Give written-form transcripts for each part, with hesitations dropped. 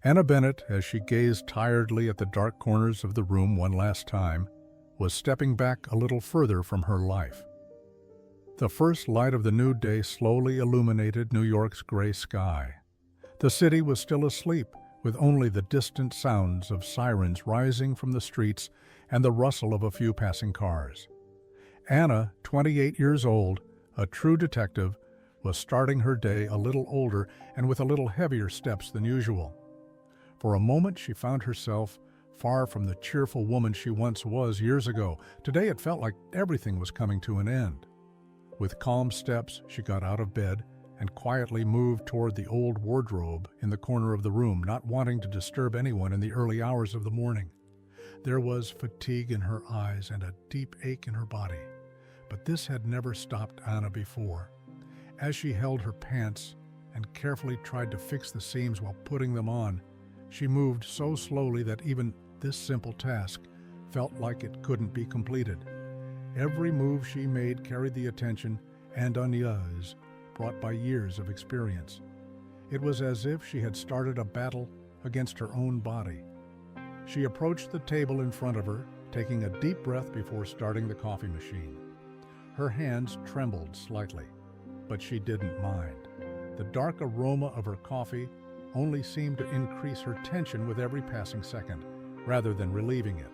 Anna Bennett, as she gazed tiredly at the dark corners of the room one last time, was stepping back a little further from her life. The first light of the new day slowly illuminated New York's gray sky. The city was still asleep, with only the distant sounds of sirens rising from the streets and the rustle of a few passing cars. Anna, 28 years old, a true detective, was starting her day a little older and with a little heavier steps than usual. For a moment she found herself far from the cheerful woman she once was years ago. Today it felt like everything was coming to an end. With calm steps, she got out of bed and quietly moved toward the old wardrobe in the corner of the room, not wanting to disturb anyone in the early hours of the morning. There was fatigue in her eyes and a deep ache in her body, but this had never stopped Anna before. As she held her pants and carefully tried to fix the seams while putting them on, she moved so slowly that even this simple task felt like it couldn't be completed. Every move she made carried the attention and unease brought by years of experience. It was as if she had started a battle against her own body. She approached the table in front of her, taking a deep breath before starting the coffee machine. Her hands trembled slightly, but she didn't mind. The dark aroma of her coffee only seemed to increase her tension with every passing second, rather than relieving it.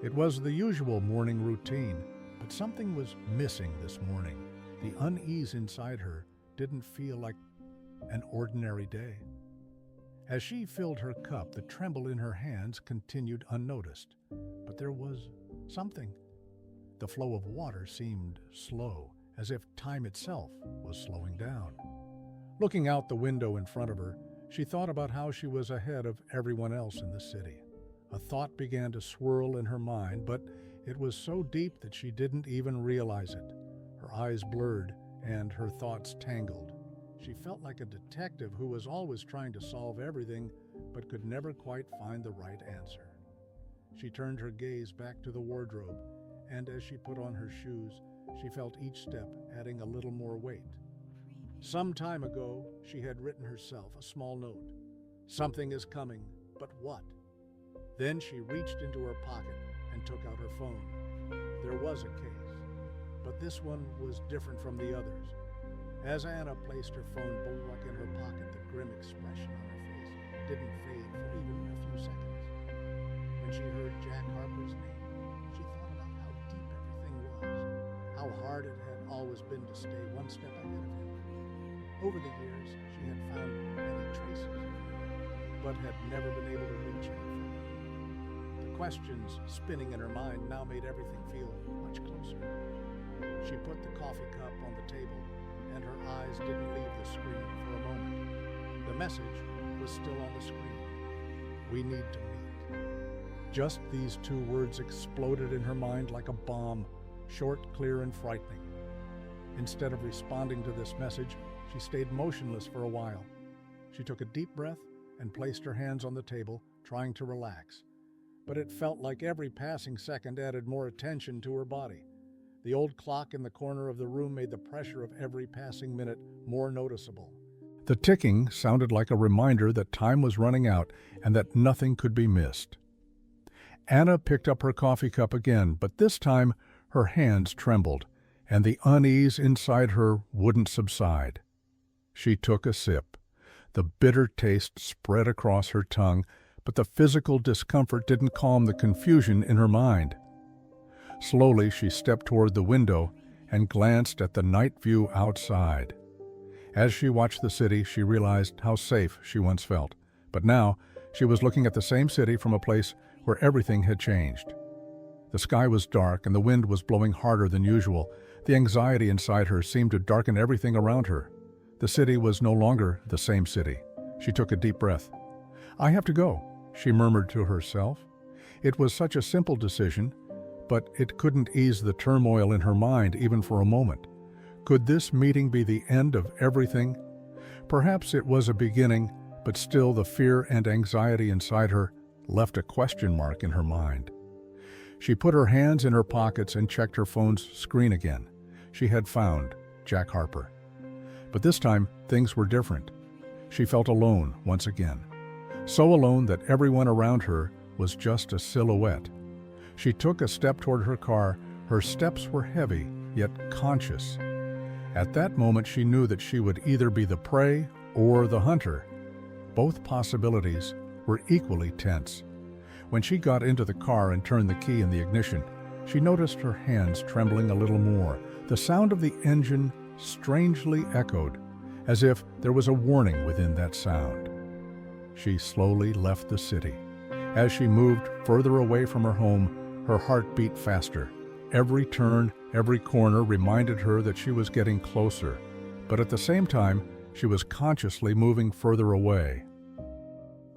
It was the usual morning routine, but something was missing this morning. The unease inside her didn't feel like an ordinary day. As she filled her cup, the tremble in her hands continued unnoticed. But there was something. The flow of water seemed slow, as if time itself was slowing down. Looking out the window in front of her, she thought about how she was ahead of everyone else in the city. A thought began to swirl in her mind, but it was so deep that she didn't even realize it. Her eyes blurred and her thoughts tangled. She felt like a detective who was always trying to solve everything but could never quite find the right answer. She turned her gaze back to the wardrobe, and as she put on her shoes, she felt each step adding a little more weight. Some time ago, she had written herself a small note. Something is coming, but what? Then she reached into her pocket and took out her phone. There was a case, but this one was different from the others. As Anna placed her phone bolt back in her pocket, the grim expression on her face didn't fade for even a few seconds. When she heard Jack Harper's name, she thought about how deep everything was, how hard it had always been to stay one step ahead of him. Over the years, she had found many traces of him, but had never been able to reach him fully. The questions spinning in her mind now made everything feel much closer. She put the coffee cup on the table, and her eyes didn't leave the screen for a moment. The message was still on the screen. We need to meet. Just these two words exploded in her mind like a bomb, short, clear, and frightening. Instead of responding to this message, she stayed motionless for a while. She took a deep breath and placed her hands on the table, trying to relax. But it felt like every passing second added more attention to her body. The old clock in the corner of the room made the pressure of every passing minute more noticeable. The ticking sounded like a reminder that time was running out and that nothing could be missed. Anna picked up her coffee cup again, but this time her hands trembled, and the unease inside her wouldn't subside. She took a sip. The bitter taste spread across her tongue, but the physical discomfort didn't calm the confusion in her mind. Slowly, she stepped toward the window and glanced at the night view outside. As she watched the city, she realized how safe she once felt. But now, she was looking at the same city from a place where everything had changed. The sky was dark and the wind was blowing harder than usual. The anxiety inside her seemed to darken everything around her. The city was no longer the same city. She took a deep breath. "I have to go," she murmured to herself. It was such a simple decision, but it couldn't ease the turmoil in her mind even for a moment. Could this meeting be the end of everything? Perhaps it was a beginning, but still the fear and anxiety inside her left a question mark in her mind. She put her hands in her pockets and checked her phone's screen again. She had found Jack Harper. But this time, things were different. She felt alone once again. so alone that everyone around her was just a silhouette. She took a step toward her car. Her steps were heavy, yet conscious. At that moment, she knew that she would either be the prey or the hunter. Both possibilities were equally tense. When she got into the car and turned the key in the ignition, she noticed her hands trembling a little more. The sound of the engine strangely echoed, as if there was a warning within that sound. She slowly left the city. As she moved further away from her home, her heart beat faster. Every turn, every corner reminded her that she was getting closer, but at the same time, she was consciously moving further away.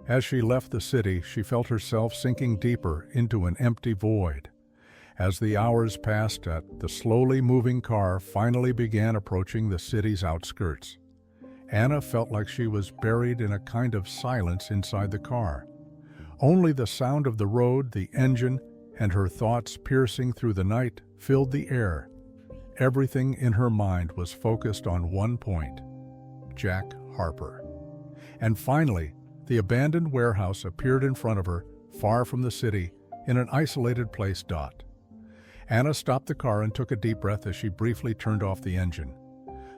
As she left the city, she felt herself sinking deeper into an empty void. As the hours passed, the slowly moving car finally began approaching the city's outskirts. Anna felt like she was buried in a kind of silence inside the car. Only the sound of the road, the engine, and her thoughts piercing through the night filled the air. Everything in her mind was focused on one point: Jack Harper. And finally, the abandoned warehouse appeared in front of her, far from the city, in an isolated place. Anna stopped the car and took a deep breath as she briefly turned off the engine.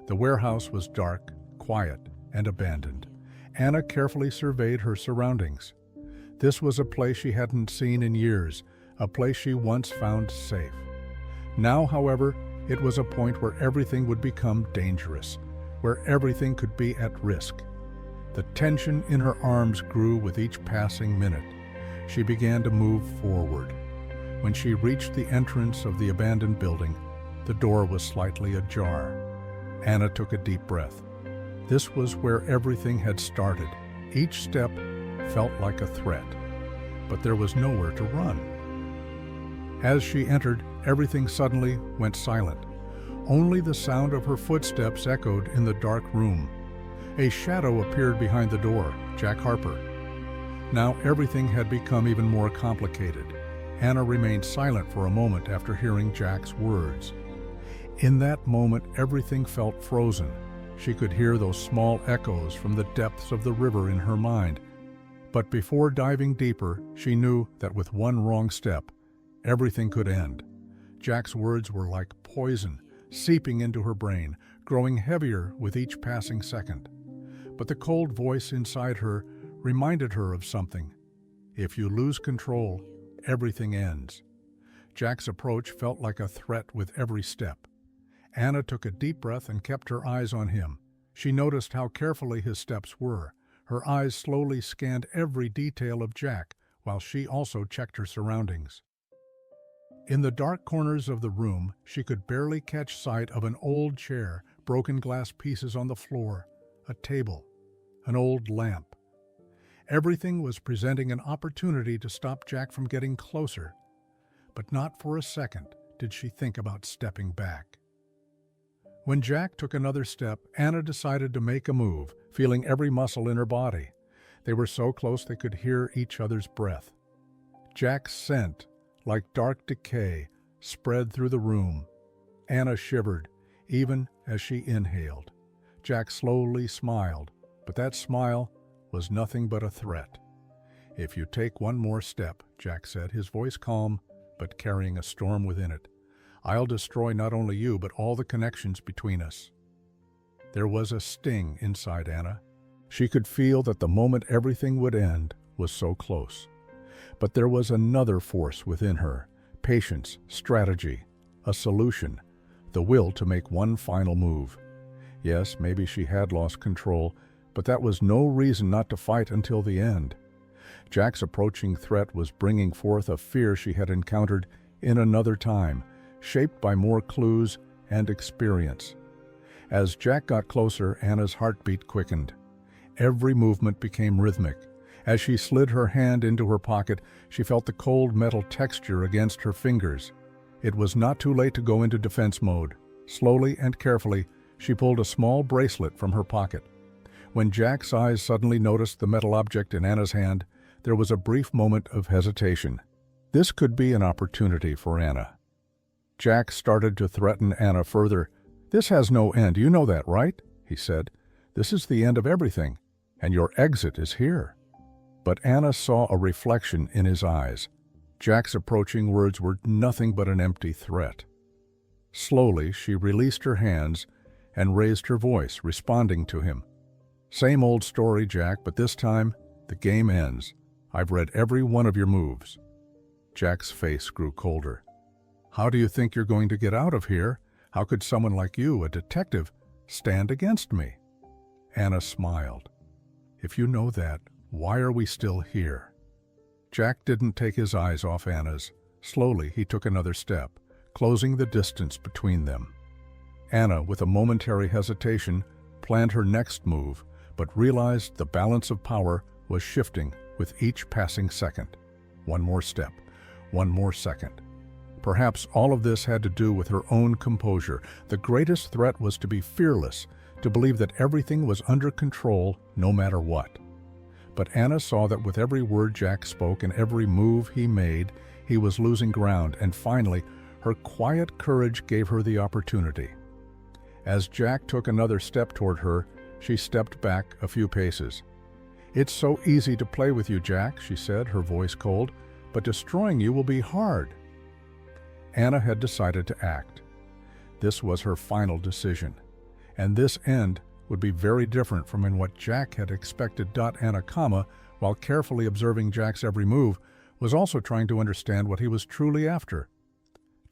The warehouse was dark, quiet, and abandoned. Anna carefully surveyed her surroundings. This was a place she hadn't seen in years, a place she once found safe. Now, however, it was a point where everything would become dangerous, where everything could be at risk. The tension in her arms grew with each passing minute. She began to move forward. When she reached the entrance of the abandoned building, the door was slightly ajar. Anna took a deep breath. This was where everything had started. Each step felt like a threat, but there was nowhere to run. As she entered, everything suddenly went silent. Only the sound of her footsteps echoed in the dark room. A shadow appeared behind the door, Jack Harper. Now everything had become even more complicated. Anna remained silent for a moment after hearing Jack's words. In that moment, everything felt frozen. She could hear those small echoes from the depths of the river in her mind. But before diving deeper, she knew that with one wrong step, everything could end. Jack's words were like poison, seeping into her brain, growing heavier with each passing second. But the cold voice inside her reminded her of something. If you lose control, everything ends. Jack's approach felt like a threat with every step. Anna took a deep breath and kept her eyes on him. She noticed how carefully his steps were. Her eyes slowly scanned every detail of Jack, while she also checked her surroundings. In the dark corners of the room, she could barely catch sight of an old chair, broken glass pieces on the floor, a table, an old lamp. Everything was presenting an opportunity to stop Jack from getting closer, but not for a second did she think about stepping back. When Jack took another step, Anna decided to make a move, feeling every muscle in her body. They were so close they could hear each other's breath. Jack's scent, like dark decay, spread through the room. Anna shivered, even as she inhaled. Jack slowly smiled, but that smile was nothing but a threat. "If you take one more step," Jack said, his voice calm, but carrying a storm within it, "I'll destroy not only you, but all the connections between us." There was a sting inside Anna. She could feel that the moment everything would end was so close. But there was another force within her: patience, strategy, a solution, the will to make one final move. Yes, maybe she had lost control, but that was no reason not to fight until the end. Jack's approaching threat was bringing forth a fear she had encountered in another time, shaped by more clues and experience. As Jack got closer, Anna's heartbeat quickened. Every movement became rhythmic. As she slid her hand into her pocket, she felt the cold metal texture against her fingers. It was not too late to go into defense mode. Slowly and carefully, she pulled a small bracelet from her pocket. When Jack's eyes suddenly noticed the metal object in Anna's hand, there was a brief moment of hesitation. This could be an opportunity for Anna. Jack started to threaten Anna further. "This has no end, you know that, right?" he said. "This is the end of everything, and your exit is here." But Anna saw a reflection in his eyes. Jack's approaching words were nothing but an empty threat. Slowly, she released her hands and raised her voice, responding to him. "Same old story, Jack, but this time, the game ends. I've read every one of your moves." Jack's face grew colder. "How do you think you're going to get out of here? How could someone like you, a detective, stand against me?" Anna smiled. "If you know that, why are we still here?" Jack didn't take his eyes off Anna's. Slowly, he took another step, closing the distance between them. Anna, with a momentary hesitation, planned her next move, but realized the balance of power was shifting with each passing second. One more step, one more second. Perhaps all of this had to do with her own composure. The greatest threat was to be fearless, to believe that everything was under control no matter what. But Anna saw that with every word Jack spoke and every move he made, he was losing ground, and finally, her quiet courage gave her the opportunity. As Jack took another step toward her, she stepped back a few paces. "It's so easy to play with you, Jack," she said, her voice cold, "but destroying you will be hard." Anna had decided to act. This was her final decision, and this end would be very different from in what Jack had expected. Anna, while carefully observing Jack's every move, was also trying to understand what he was truly after.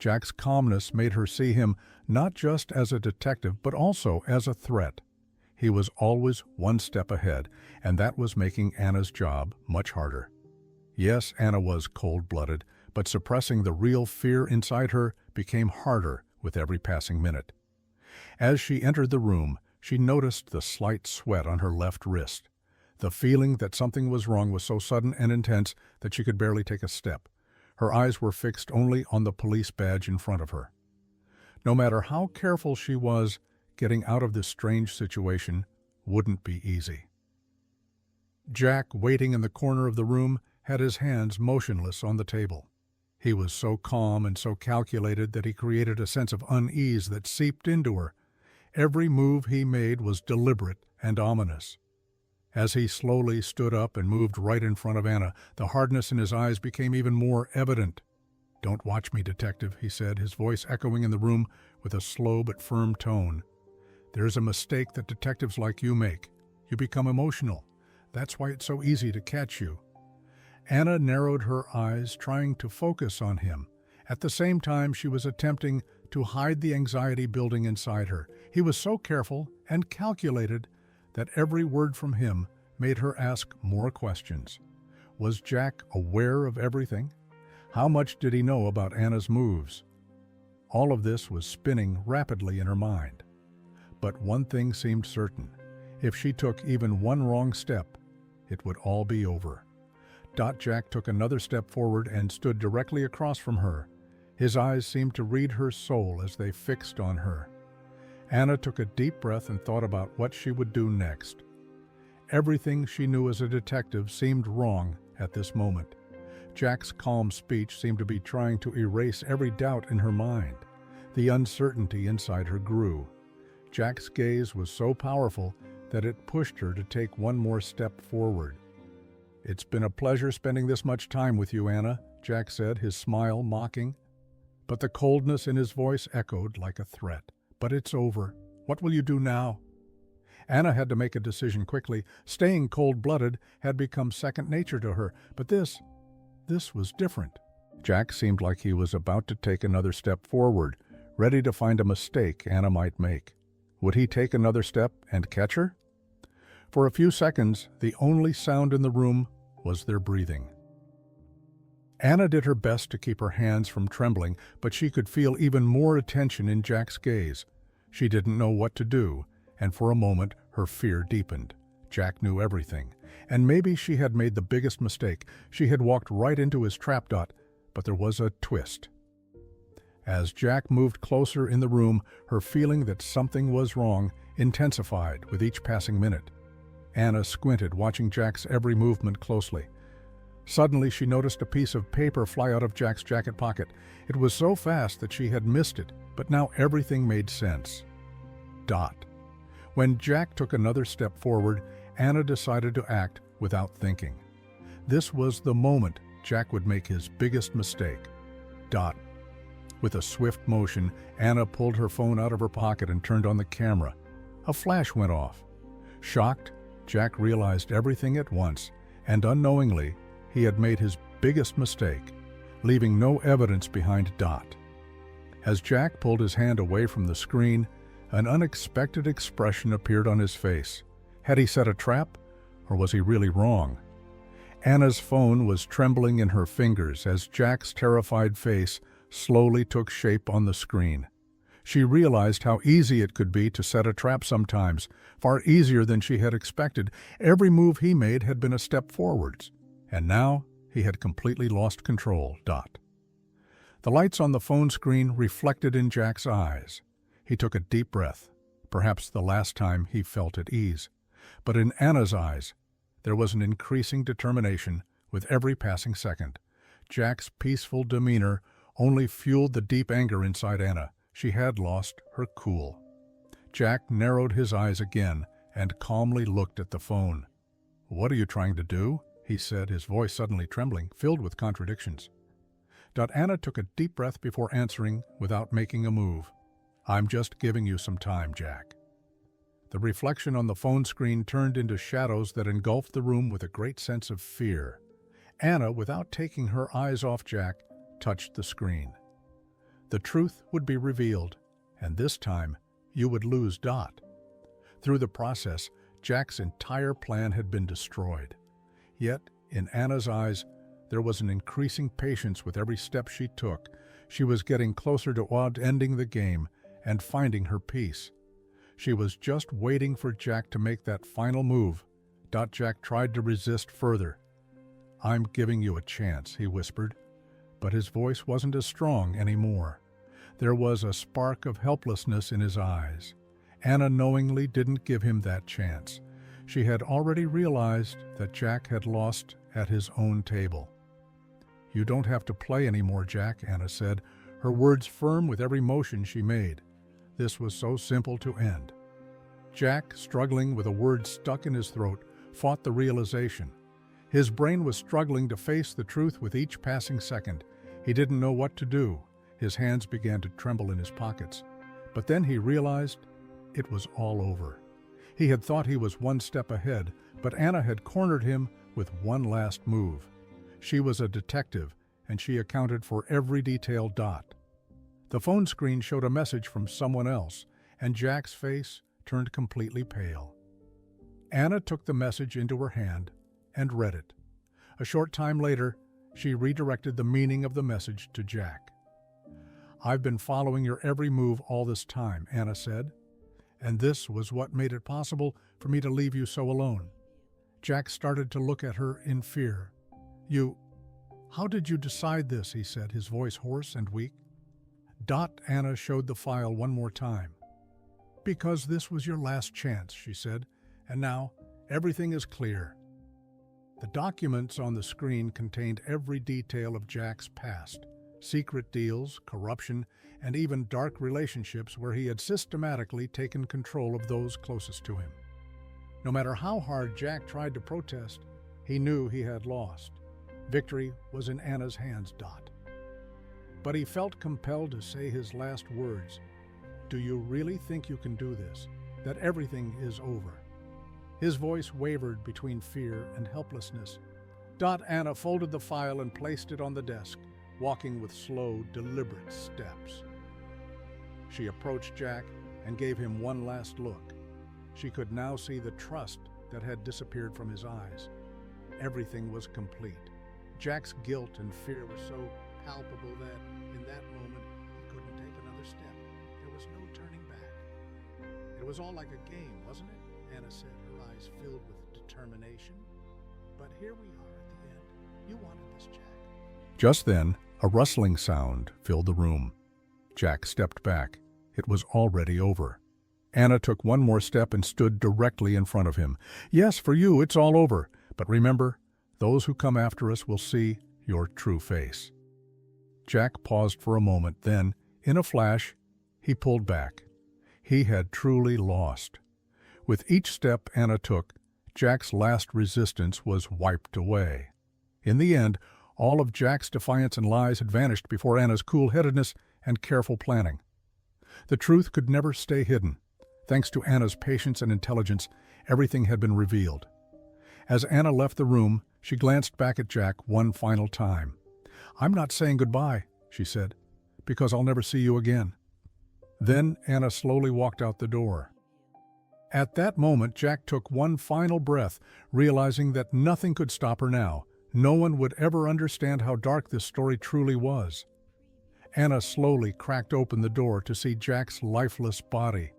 Jack's calmness made her see him not just as a detective, but also as a threat. He was always one step ahead, and that was making Anna's job much harder. Yes, Anna was cold-blooded, but suppressing the real fear inside her became harder with every passing minute. As she entered the room, she noticed the slight sweat on her left wrist. The feeling that something was wrong was so sudden and intense that she could barely take a step. Her eyes were fixed only on the police badge in front of her. No matter how careful she was, getting out of this strange situation wouldn't be easy. Jack, waiting in the corner of the room, had his hands motionless on the table. He was so calm and so calculated that he created a sense of unease that seeped into her. Every move he made was deliberate and ominous. As he slowly stood up and moved right in front of Anna, the hardness in his eyes became even more evident. "Don't watch me, detective," he said, his voice echoing in the room with a slow but firm tone. "There's a mistake that detectives like you make. You become emotional. That's why it's so easy to catch you." Anna narrowed her eyes, trying to focus on him. At the same time, she was attempting to hide the anxiety building inside her. He was so careful and calculated that every word from him made her ask more questions. Was Jack aware of everything? How much did he know about Anna's moves? All of this was spinning rapidly in her mind. But one thing seemed certain. If she took even one wrong step, it would all be over. Jack took another step forward and stood directly across from her. His eyes seemed to read her soul as they fixed on her. Anna took a deep breath and thought about what she would do next. Everything she knew as a detective seemed wrong at this moment. Jack's calm speech seemed to be trying to erase every doubt in her mind. The uncertainty inside her grew. Jack's gaze was so powerful that it pushed her to take one more step forward. "It's been a pleasure spending this much time with you, Anna," Jack said, his smile mocking. But the coldness in his voice echoed like a threat. "But it's over. What will you do now?" Anna had to make a decision quickly. Staying cold-blooded had become second nature to her, but this was different. Jack seemed like he was about to take another step forward, ready to find a mistake Anna might make. Would he take another step and catch her? For a few seconds, the only sound in the room was their breathing. Anna did her best to keep her hands from trembling, but she could feel even more attention in Jack's gaze. She didn't know what to do, and for a moment her fear deepened. Jack knew everything, and maybe she had made the biggest mistake. She had walked right into his trap. But there was a twist. As Jack moved closer in the room, her feeling that something was wrong intensified with each passing minute. Anna squinted, watching Jack's every movement closely. Suddenly, she noticed a piece of paper fly out of Jack's jacket pocket. It was so fast that she had missed it, but now everything made sense. When Jack took another step forward, Anna decided to act without thinking. This was the moment Jack would make his biggest mistake. Dot. With a swift motion, Anna pulled her phone out of her pocket and turned on the camera. A flash went off. Shocked, Jack realized everything at once, and unknowingly, he had made his biggest mistake, leaving no evidence behind Dot. As Jack pulled his hand away from the screen, an unexpected expression appeared on his face. Had he set a trap, or was he really wrong? Anna's phone was trembling in her fingers as Jack's terrified face slowly took shape on the screen. She realized how easy it could be to set a trap sometimes, far easier than she had expected. Every move he made had been a step forwards, and now he had completely lost control. Dot. The lights on the phone screen reflected in Jack's eyes. He took a deep breath, perhaps the last time he felt at ease. But in Anna's eyes, there was an increasing determination with every passing second. Jack's peaceful demeanor only fueled the deep anger inside Anna. She had lost her cool. Jack narrowed his eyes again and calmly looked at the phone. "What are you trying to do?" he said, his voice suddenly trembling, filled with contradictions. Anna took a deep breath before answering without making a move. "I'm just giving you some time, Jack." The reflection on the phone screen turned into shadows that engulfed the room with a great sense of fear. Anna, without taking her eyes off Jack, touched the screen. The truth would be revealed, and this time you would lose Dot. Through the process, Jack's entire plan had been destroyed. Yet, in Anna's eyes, there was an increasing patience with every step she took. She was getting closer to ending the game and finding her peace. She was just waiting for Jack to make that final move. Jack tried to resist further. "I'm giving you a chance," he whispered. But his voice wasn't as strong anymore. There was a spark of helplessness in his eyes. Anna knowingly didn't give him that chance. She had already realized that Jack had lost at his own table. "You don't have to play anymore, Jack," Anna said, her words firm with every motion she made. This was so simple to end. Jack, struggling with a word stuck in his throat, fought the realization. His brain was struggling to face the truth with each passing second. He didn't know what to do. His hands began to tremble in his pockets. But then he realized it was all over. He had thought he was one step ahead, but Anna had cornered him with one last move. She was a detective, and she accounted for every detail. The phone screen showed a message from someone else, and Jack's face turned completely pale. Anna took the message into her hand and read it. A short time later, she redirected the meaning of the message to Jack. "I've been following your every move all this time," Anna said, "and this was what made it possible for me to leave you so alone." Jack started to look at her in fear. How did you decide this?" he said, his voice hoarse and weak. Anna showed the file one more time. "Because this was your last chance," she said, "and now everything is clear." The documents on the screen contained every detail of Jack's past, secret deals, corruption, and even dark relationships where he had systematically taken control of those closest to him. No matter how hard Jack tried to protest, he knew he had lost. Victory was in Anna's hands. But he felt compelled to say his last words. "Do you really think you can do this? That everything is over?" His voice wavered between fear and helplessness. Anna folded the file and placed it on the desk, walking with slow, deliberate steps. She approached Jack and gave him one last look. She could now see the trust that had disappeared from his eyes. Everything was complete. Jack's guilt and fear were so palpable that, in that moment, he couldn't take another step. There was no turning back. "It was all like a game, wasn't it?" Anna said, her eyes filled with determination. "But here we are at the end. You wanted this, Jack." Just then, a rustling sound filled the room. Jack stepped back. It was already over. Anna took one more step and stood directly in front of him. "Yes, for you, it's all over. But remember, those who come after us will see your true face." Jack paused for a moment, then, in a flash, he pulled back. He had truly lost. With each step Anna took, Jack's last resistance was wiped away. In the end, all of Jack's defiance and lies had vanished before Anna's cool-headedness and careful planning. The truth could never stay hidden. Thanks to Anna's patience and intelligence, everything had been revealed. As Anna left the room, she glanced back at Jack one final time. "I'm not saying goodbye," she said, "because I'll never see you again." Then Anna slowly walked out the door. At that moment, Jack took one final breath, realizing that nothing could stop her now. No one would ever understand how dark this story truly was. Anna slowly cracked open the door to see Jack's lifeless body.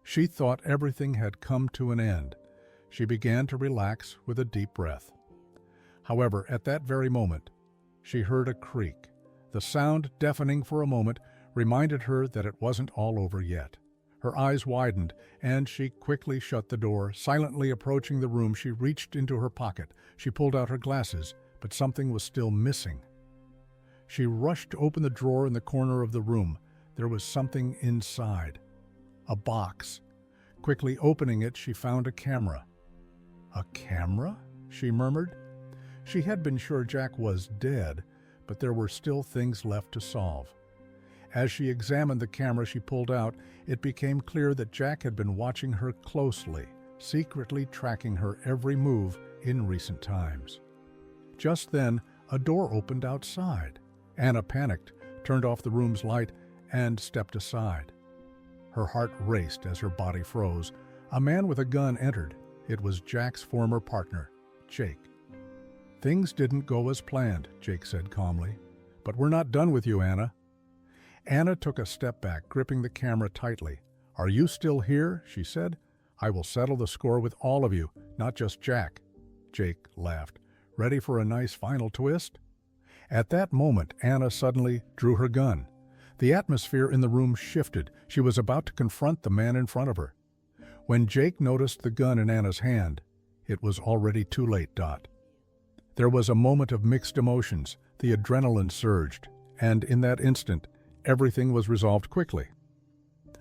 She thought everything had come to an end. She began to relax with a deep breath. However, at that very moment, she heard a creak. The sound, deafening for a moment, reminded her that it wasn't all over yet. Her eyes widened, and she quickly shut the door. Silently approaching the room, she reached into her pocket. She pulled out her glasses, but something was still missing. She rushed to open the drawer in the corner of the room. There was something inside. A box. Quickly opening it, she found a camera. "A camera?" she murmured. She had been sure Jack was dead, but there were still things left to solve. As she examined the camera she pulled out, it became clear that Jack had been watching her closely, secretly tracking her every move in recent times. Just then, a door opened outside. Anna panicked, turned off the room's light, and stepped aside. Her heart raced as her body froze. A man with a gun entered. It was Jack's former partner, Jake. "Things didn't go as planned," Jake said calmly. "But we're not done with you, Anna." Anna took a step back, gripping the camera tightly. "Are you still here?" she said. "I will settle the score with all of you, not just Jack." Jake laughed. "Ready for a nice final twist?" At that moment, Anna suddenly drew her gun. The atmosphere in the room shifted. She was about to confront the man in front of her. When Jake noticed the gun in Anna's hand, it was already too late. There was a moment of mixed emotions. The adrenaline surged, and in that instant, everything was resolved quickly.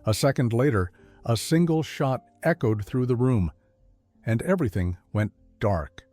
A second later, a single shot echoed through the room, and everything went dark.